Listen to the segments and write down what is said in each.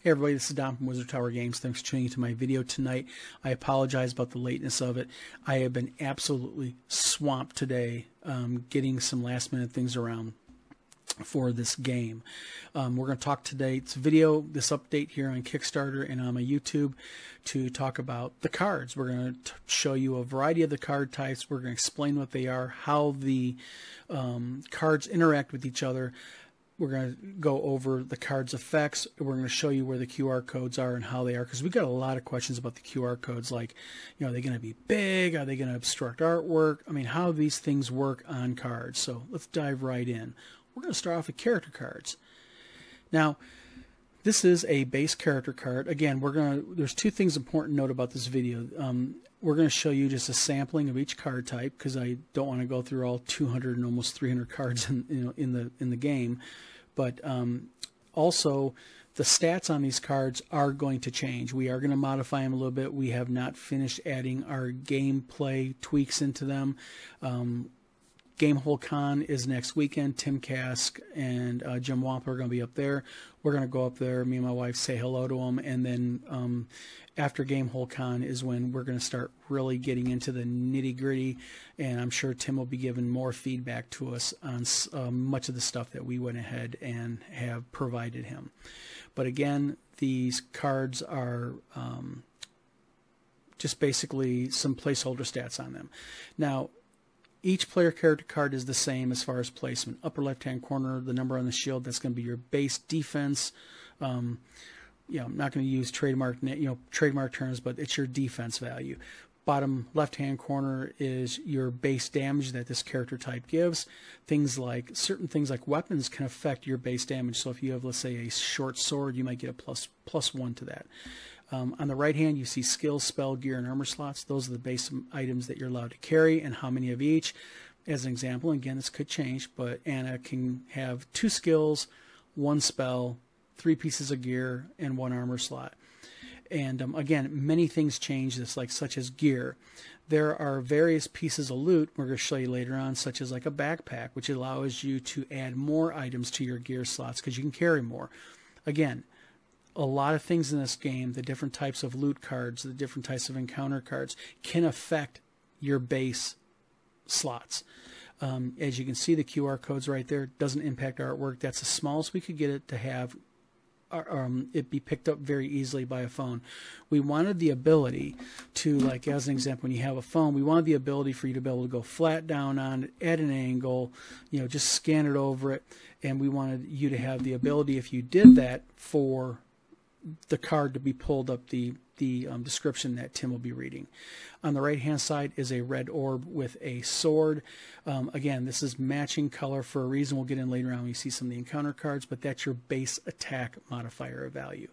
Hey everybody, this is Don from Wizard Tower Games. Thanks for tuning into my video tonight. I apologize about the lateness of it. I have been absolutely swamped today getting some last minute things around for this game. We're going to talk today, this update here on Kickstarter and on my YouTube to talk about the cards. We're going to show you a variety of the card types. We're going to explain what they are, how the cards interact with each other. We're going to go over the cards' effects. We're going to show you where the QR codes are and how they are, because we got a lot of questions about the QR codes, like, are they going to be big? Are they going to obstruct artwork? I mean, how these things work on cards. So let's dive right in. We're going to start off with character cards. Now, this is a base character card. Again, there's two things important to note about this video. We're going to show you just a sampling of each card type, because I don't want to go through all 200 and almost 300 cards in the game. But also, the stats on these cards are going to change. We are going to modify them a little bit. We have not finished adding our gameplay tweaks into them. Gamehole Con is next weekend. Tim Kask and Jim Wampa are going to be up there. We're going to go up there, me and my wife, say hello to them, and then after Gamehole Con is when we're going to start really getting into the nitty-gritty, and I'm sure Tim will be giving more feedback to us on much of the stuff that we went ahead and have provided him. But again, these cards are just basically some placeholder stats on them. Now, each player character card is the same as far as placement. Upper left-hand corner, the number on the shield, that's going to be your base defense. I'm not going to use trademark terms, but it's your defense value. Bottom left-hand corner is your base damage that this character type gives. Certain things like weapons can affect your base damage. So if you have, let's say, a short sword, you might get a plus one to that. On the right hand, you see skills, spell, gear, and armor slots. Those are the base items that you're allowed to carry and how many of each. As an example, again, this could change, but Anna can have 2 skills, 1 spell, 3 pieces of gear, and 1 armor slot. And again, many things change this, such as gear. There are various pieces of loot we're going to show you later on, such as like a backpack, which allows you to add more items to your gear slots because you can carry more. Again, a lot of things in this game, the different types of loot cards, the different types of encounter cards, can affect your base slots. As you can see, the QR codes right there doesn't impact artwork. That's the smallest we could get it to have it be picked up very easily by a phone. We wanted the ability to, as an example, when you have a phone, we wanted the ability for you to be able to go flat down on it at an angle, just scan it over it, and we wanted you to have the ability, if you did that, for the card to be pulled up the description that Tim will be reading. On the right hand side is a red orb with a sword. Again, this is matching color for a reason. We'll get in later on when you see some of the encounter cards, but that's your base attack modifier of value.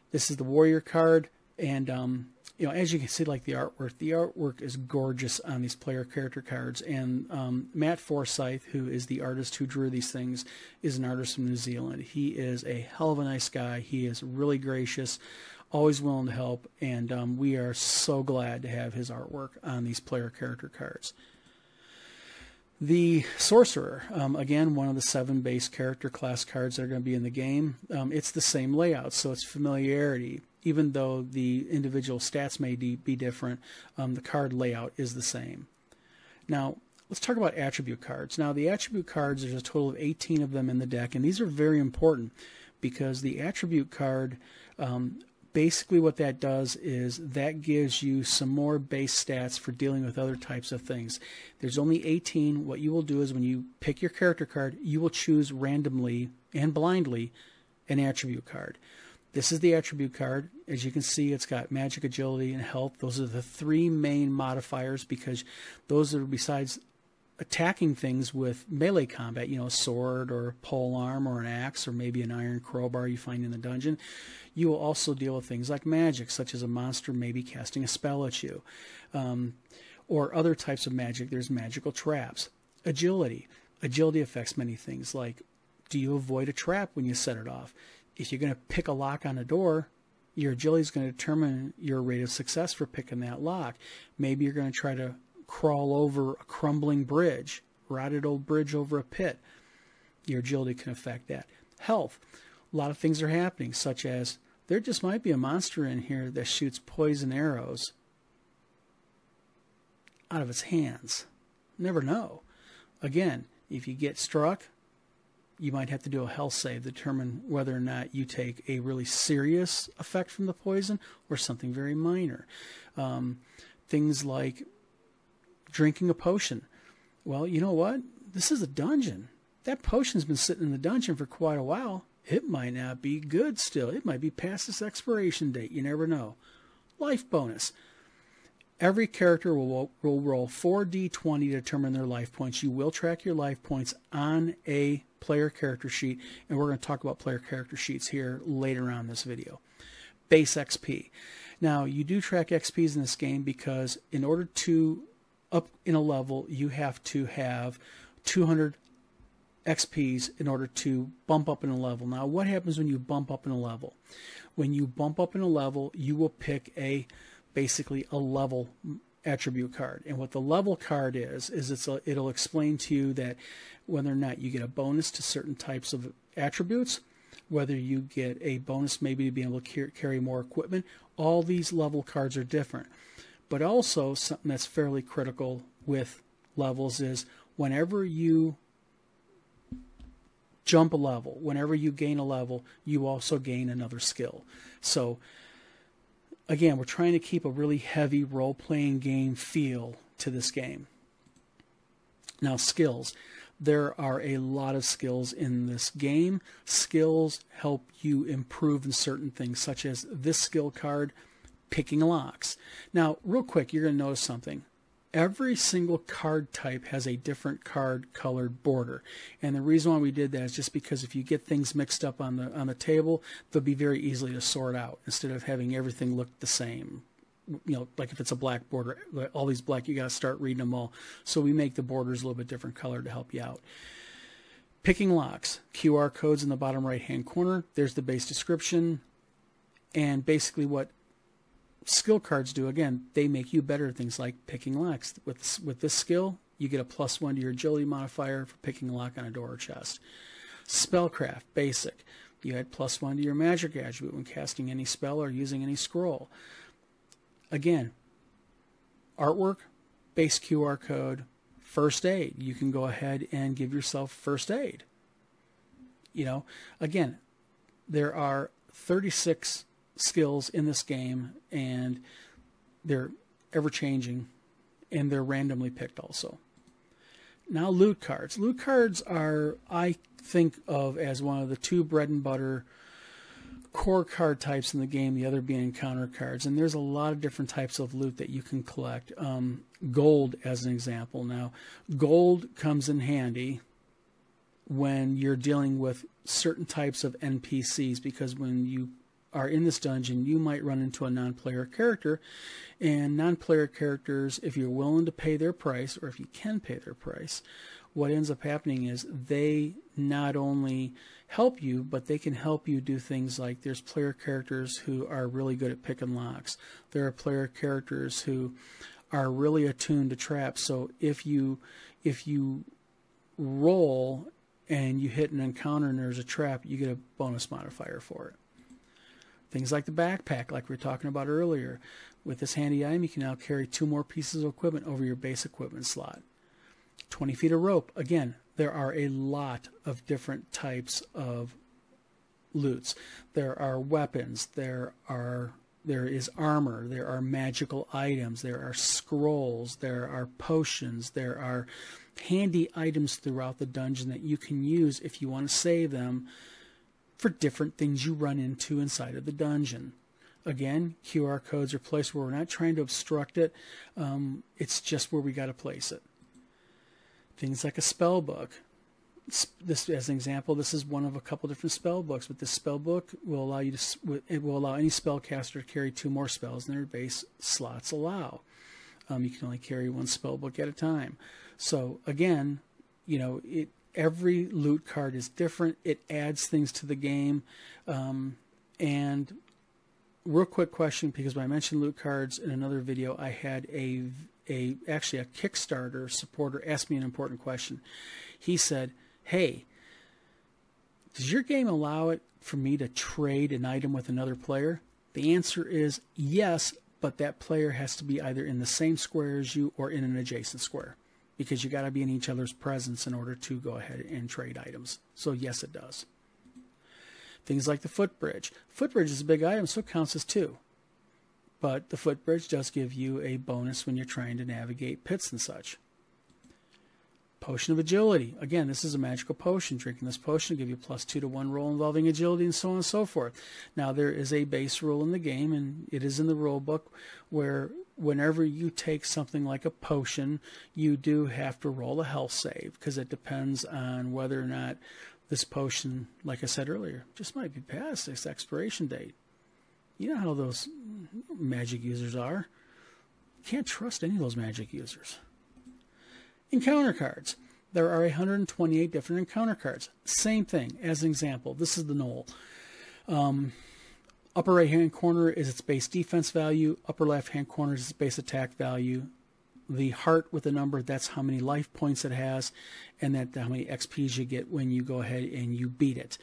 This is the warrior card, and as you can see, the artwork is gorgeous on these player character cards. And Matt Forsyth, who is the artist who drew these things, is an artist from New Zealand. He is a hell of a nice guy. He is really gracious, always willing to help, and we are so glad to have his artwork on these player character cards. The Sorcerer, again, one of the 7 base character class cards that are going to be in the game. It's the same layout, so it's familiarity. Even though the individual stats may be different, the card layout is the same. Now, let's talk about attribute cards. Now, the attribute cards, there's a total of 18 of them in the deck, and these are very important because the attribute card, basically what that does is that gives you some more base stats for dealing with other types of things. There's only 18. What you will do is when you pick your character card, you will choose randomly and blindly an attribute card. This is the attribute card. As you can see, it's got magic, agility, and health. Those are the 3 main modifiers, because those are, besides attacking things with melee combat, a sword or pole arm or an axe or maybe an iron crowbar you find in the dungeon, you will also deal with things like magic, such as a monster maybe casting a spell at you, or other types of magic. There's magical traps. Agility affects many things, like, do you avoid a trap when you set it off? If you're going to pick a lock on a door, your agility is going to determine your rate of success for picking that lock. Maybe you're going to try to crawl over a crumbling bridge, rotted old bridge over a pit. Your agility can affect that. Health. a lot of things are happening, such as there just might be a monster in here that shoots poison arrows out of its hands. Never know. Again, if you get struck, you might have to do a health save to determine whether or not you take a really serious effect from the poison or something very minor. Things like drinking a potion. Well, you know what? This is a dungeon. That potion's been sitting in the dungeon for quite a while. It might not be good still. It might be past its expiration date. You never know. Life bonus. Every character will roll 4d20 to determine their life points. You will track your life points on a player character sheet, and we're going to talk about player character sheets here later on in this video. Base XP. Now, you do track XPs in this game because in order to up in a level, you have to have 200 XPs in order to bump up in a level. Now, what happens when you bump up in a level? When you bump up in a level, you will pick basically a level attribute card. And what the level card is it'll explain to you that whether or not you get a bonus to certain types of attributes, whether you get a bonus maybe to be able to carry more equipment. All these level cards are different. But also something that's fairly critical with levels is whenever you jump a level, whenever you gain a level, you also gain another skill. So again, we're trying to keep a really heavy role-playing game feel to this game. Now, skills. There are a lot of skills in this game. Skills help you improve in certain things, such as this skill card, picking locks. Now, real quick, you're going to notice something. Every single card type has a different card-colored border. And the reason why we did that is just because if you get things mixed up on the table, they'll be very easily to sort out instead of having everything look the same. You know, like if it's a black border, all these black, you got to start reading them all. So we make the borders a little bit different color to help you out. Picking locks. QR codes in the bottom right-hand corner. There's the base description. And basically what skill cards do, again, they make you better at things like picking locks. With this skill, you get a +1 to your agility modifier for picking a lock on a door or chest. Spellcraft, basic. You add +1 to your magic attribute when casting any spell or using any scroll. Again, artwork, base QR code, first aid. You can go ahead and give yourself first aid. You know, again, there are 36 skills in this game, and they're ever-changing, and they're randomly picked also. Now, loot cards. Loot cards are, I think of as one of the two bread and butter core card types in the game, the other being encounter cards. And there's a lot of different types of loot that you can collect. Gold, as an example. Now, gold comes in handy when you're dealing with certain types of NPCs, because when you are in this dungeon, you might run into a non-player character, and non-player characters, if you're willing to pay their price, or if you can pay their price, what ends up happening is they not only help you, but they can help you do things like there's player characters who are really good at picking locks. There are player characters who are really attuned to traps. So if you roll and you hit an encounter and there's a trap, you get a bonus modifier for it. Things like the backpack, like we were talking about earlier. With this handy item, you can now carry 2 more pieces of equipment over your base equipment slot. 20 feet of rope. Again, there are a lot of different types of loots. There are weapons. There is armor. There are magical items. There are scrolls. There are potions. There are handy items throughout the dungeon that you can use if you want to save them for different things you run into inside of the dungeon. Again, QR codes are placed where we're not trying to obstruct it. It's just where we got to place it. Things like a spell book. This, as an example, this is one of a couple different spell books, but this spell book will allow any spellcaster to carry 2 more spells than their base slots allow. You can only carry 1 spell book at a time. So again, you know, every loot card is different. It adds things to the game. And real quick question, because when I mentioned loot cards in another video, I had actually a Kickstarter supporter asked me an important question. He said, hey, Does your game allow it for me to trade an item with another player? The answer is yes, but that player has to be either in the same square as you or in an adjacent square, because you got to be in each other's presence in order to go ahead and trade items. So yes, it does. Things like the footbridge. Footbridge is a big item, so it counts as 2. But the footbridge does give you a bonus when you're trying to navigate pits and such. Potion of agility. Again, this is a magical potion. Drinking this potion will give you +2 to 1 roll involving agility, and so on and so forth. Now, there is a base rule in the game, and it is in the rule book, where whenever you take something like a potion, you do have to roll a health save, because it depends on whether or not this potion, like I said earlier, just might be past its expiration date. You know how those magic users are. You can't trust any of those magic users. Encounter cards. There are 128 different encounter cards. Same thing. As an example, this is the knoll. Upper right-hand corner is its base defense value. Upper left-hand corner is its base attack value. The heart with a number, that's how many life points it has, and that how many XPs you get when you go ahead and you beat it.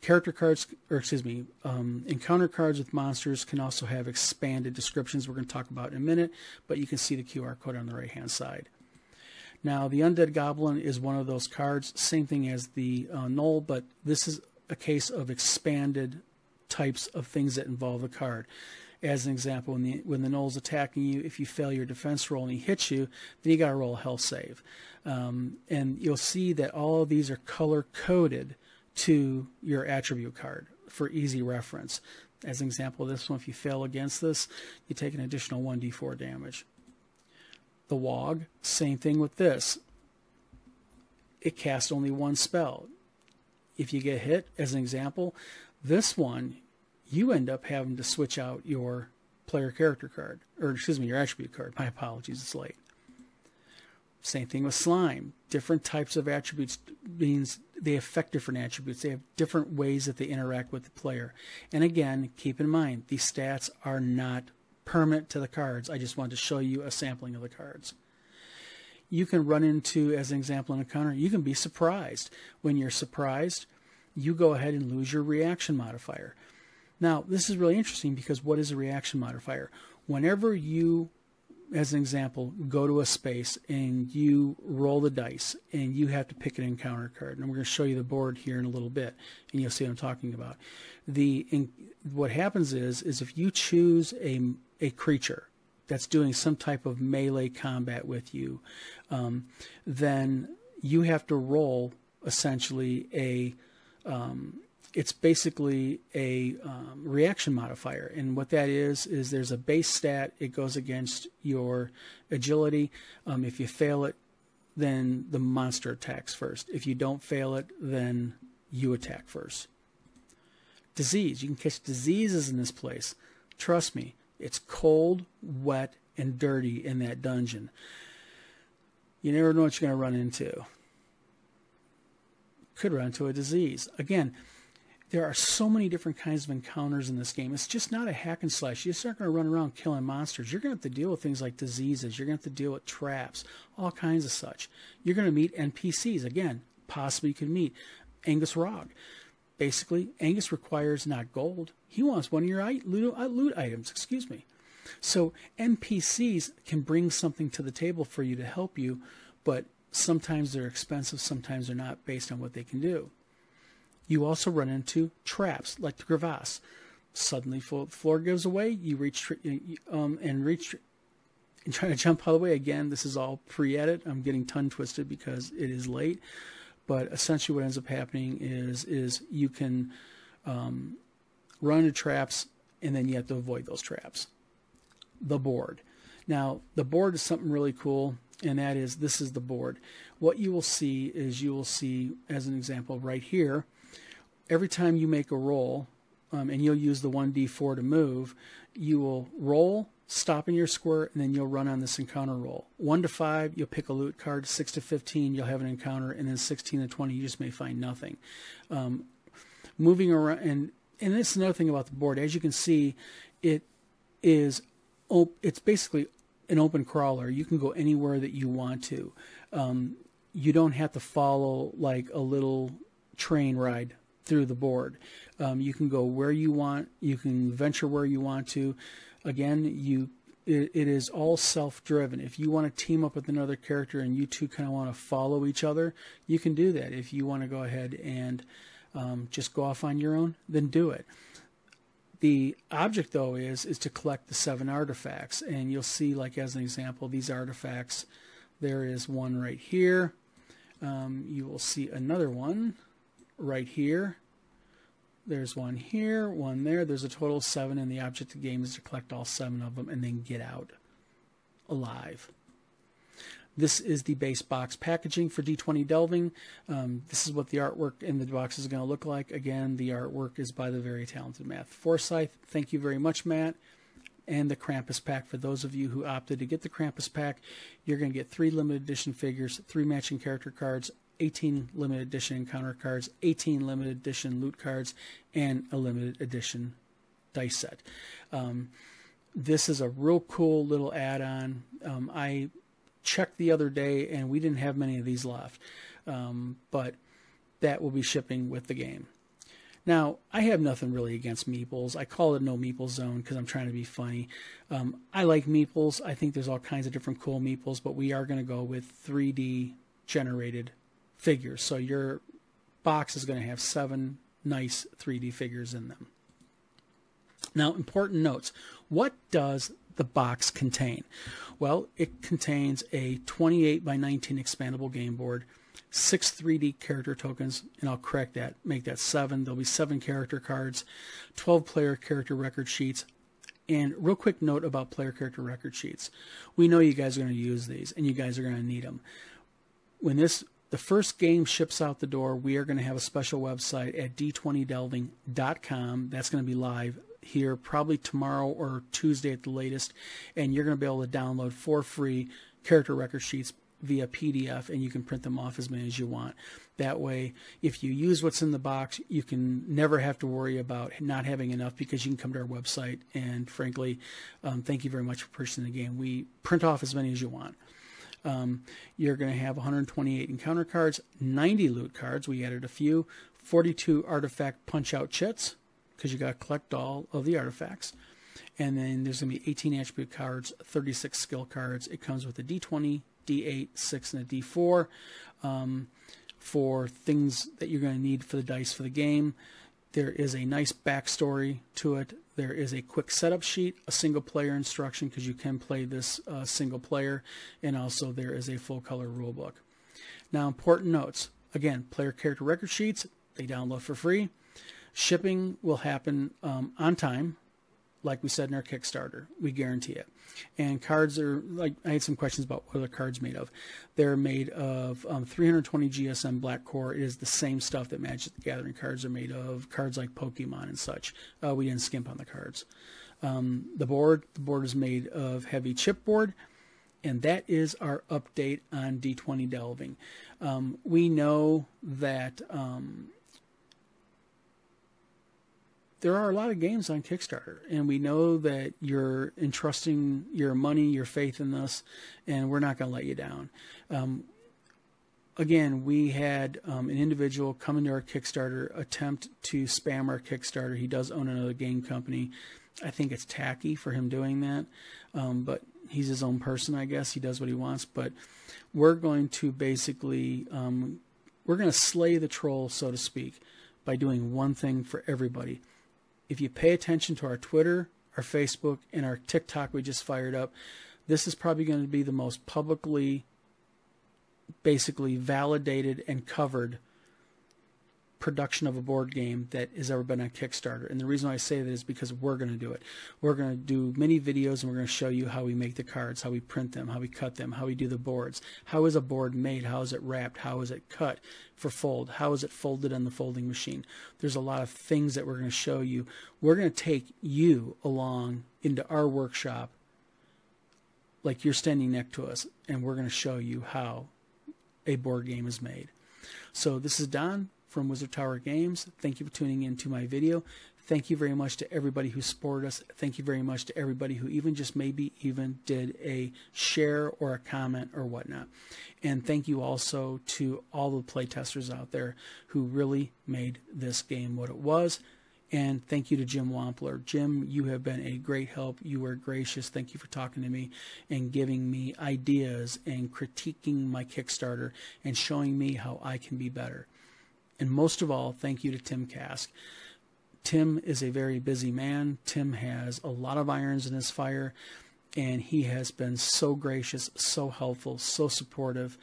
Character cards, encounter cards with monsters can also have expanded descriptions we're going to talk about in a minute, but you can see the QR code on the right-hand side. Now, the Undead Goblin is one of those cards, same thing as the Knoll, but this is a case of expanded types of things that involve the card. As an example, when the Knoll's attacking you, if you fail your defense roll and he hits you, then you got to roll a health save. And you'll see that all of these are color-coded to your attribute card for easy reference. As an example, this one, if you fail against this, you take an additional 1d4 damage. The Wog, same thing with this. It casts only one spell. If you get hit, as an example, this one, you end up having to switch out your player character card, or excuse me, your attribute card. My apologies, it's late. Same thing with Slime. Different types of attributes means they affect different attributes. They have different ways that they interact with the player. And again, keep in mind, these stats are not permanent to the cards. I just wanted to show you a sampling of the cards. You can run into, as an example, an encounter, you can be surprised. When you're surprised, you go ahead and lose your reaction modifier. Now, this is really interesting because what is a reaction modifier? Whenever you, as an example, go to a space and you roll the dice and you have to pick an encounter card, and we're going to show you the board here in a little bit, and you'll see what I'm talking about. What happens is if you choose a creature that's doing some type of melee combat with you, then you have to roll essentially it's basically a reaction modifier. And what that is there's a base stat. It goes against your agility. If you fail it, then the monster attacks first. If you don't fail it, then you attack first. Disease. You can catch diseases in this place. Trust me, it's cold, wet, and dirty in that dungeon. You never know what you're going to run into. Could run into a disease. Again, there are so many different kinds of encounters in this game. It's just not a hack and slash. You just aren't going to run around killing monsters. You're going to have to deal with things like diseases. You're going to have to deal with traps, all kinds of such. You're going to meet NPCs. Again, possibly you could meet Angus Rog. Basically, Angus requires not gold. He wants one of your loot items. Excuse me. So NPCs can bring something to the table for you to help you, but sometimes they're expensive, sometimes they're not, based on what they can do. You also run into traps, like the crevasse. Suddenly, floor gives away. You reach and try to jump out of the way. Again, this is all pre-edit. I'm getting tongue twisted because it is late. But essentially, what ends up happening is you can run into traps, and then you have to avoid those traps. The board. Now, the board is something really cool, and that is, this is the board. What you will see is, as an example right here, every time you make a roll, and you'll use the 1d4 to move, you will roll, stop in your square, and then you'll run on this encounter roll. 1 to 5, you'll pick a loot card. 6 to 15, you'll have an encounter, and then 16 to 20, you just may find nothing. Moving around, and this is another thing about the board. As you can see, it's basically an open crawler. You can go anywhere that you want to. You don't have to follow like a little train ride through the board. You can go where you want. You can venture where you want to. Again, it is all self-driven. If you want to team up with another character and you two kind of want to follow each other, you can do that. If you want to go ahead and just go off on your own, then do it. The object, though, is to collect the 7 artifacts. And you'll see, like as an example, these artifacts. There is one right here. You will see another one right here. There's one here, one there. There's a total of 7, and the object of the game is to collect all 7 of them and then get out alive. This is the base box packaging for D20 Delving. This is what the artwork in the box is going to look like. Again, the artwork is by the very talented Matt Forsyth. Thank you very much, Matt. And the Krampus pack. For those of you who opted to get the Krampus pack, you're going to get 3 limited edition figures, 3 matching character cards, 18 limited edition encounter cards, 18 limited edition loot cards, and a limited edition dice set. This is a real cool little add-on. I checked the other day, and we didn't have many of these left, but that will be shipping with the game. Now, I have nothing really against meeples. I call it no meeple zone because I'm trying to be funny. I like meeples. I think there's all kinds of different cool meeples, but we are going to go with 3D generated figures. So your box is going to have 7 nice 3D figures in them. Now, important notes. What does the box contain? Well, it contains a 28 by 19 expandable game board, 6 3D character tokens, and I'll correct that, make that 7. There'll be 7 character cards, 12 player character record sheets. And real quick note about player character record sheets. We know you guys are going to use these, and you guys are going to need them. When the first game ships out the door, we are going to have a special website at d20delving.com. That's going to be live here probably tomorrow or Tuesday at the latest, and you're going to be able to download for free character record sheets via PDF, and you can print them off as many as you want. That way, if you use what's in the box, you can never have to worry about not having enough, because you can come to our website, and frankly, thank you very much for purchasing the game. We print off as many as you want. You're going to have 128 encounter cards, 90 loot cards, we added a few, 42 artifact punch-out chits, because you got to collect all of the artifacts. And then there's going to be 18 attribute cards, 36 skill cards. It comes with a D20, D8, 6, and a D4 for things that you're going to need for the dice for the game. There is a nice backstory to it. There is a quick setup sheet, a single player instruction, because you can play this single player, and also there is a full color rule book. Now, important notes. Again, player character record sheets, they download for free. Shipping will happen on time, like we said in our Kickstarter. We guarantee it. And cards are, like, I had some questions about what are the cards made of. They're made of 320 GSM black core. It is the same stuff that Magic the Gathering cards are made of, cards like Pokemon and such. We didn't skimp on the cards. The board is made of heavy chipboard, and that is our update on D20 Delving. We know that there are a lot of games on Kickstarter, and we know that you're entrusting your money, your faith in us, and we're not going to let you down. Again, we had an individual come into our Kickstarter attempt to spam our Kickstarter. He does own another game company. I think it's tacky for him doing that, but he's his own person, I guess. He does what he wants, but we're going to basically, we're going to slay the troll, so to speak, by doing one thing for everybody. If you pay attention to our Twitter, our Facebook, and our TikTok we just fired up, this is probably going to be the most publicly, basically validated and covered production of a board game that has ever been on Kickstarter. And the reason why I say that is because we're going to do it. We're going to do many videos, and we're going to show you how we make the cards, how we print them, how we cut them, how we do the boards. How is a board made? How is it wrapped? How is it cut for fold? How is it folded on the folding machine? There's a lot of things that we're going to show you. We're going to take you along into our workshop like you're standing next to us, and we're going to show you how a board game is made. So this is Don from Wizard Tower Games. Thank you for tuning in to my video. Thank you very much to everybody who supported us. Thank you very much to everybody who even just maybe even did a share or a comment or whatnot. And thank you also to all the playtesters out there who really made this game what it was. And thank you to Jim Wampler. Jim, you have been a great help. You were gracious. Thank you for talking to me and giving me ideas and critiquing my Kickstarter and showing me how I can be better. And most of all, thank you to Tim Kask. Tim is a very busy man. Tim has a lot of irons in his fire, and he has been so gracious, so helpful, so supportive.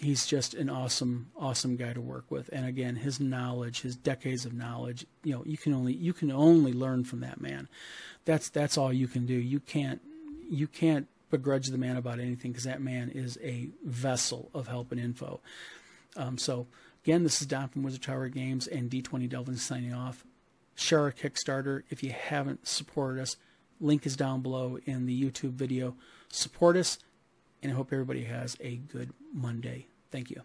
He's just an awesome, awesome guy to work with. And again, his knowledge, his decades of knowledge, you know, you can only learn from that man. That's all you can do. You can't begrudge the man about anything, because that man is a vessel of help and info. So again, this is Don from Wizard Tower Games and D20 Delvin signing off. Share our Kickstarter. If you haven't supported us, link is down below in the YouTube video. Support us, and I hope everybody has a good Monday. Thank you.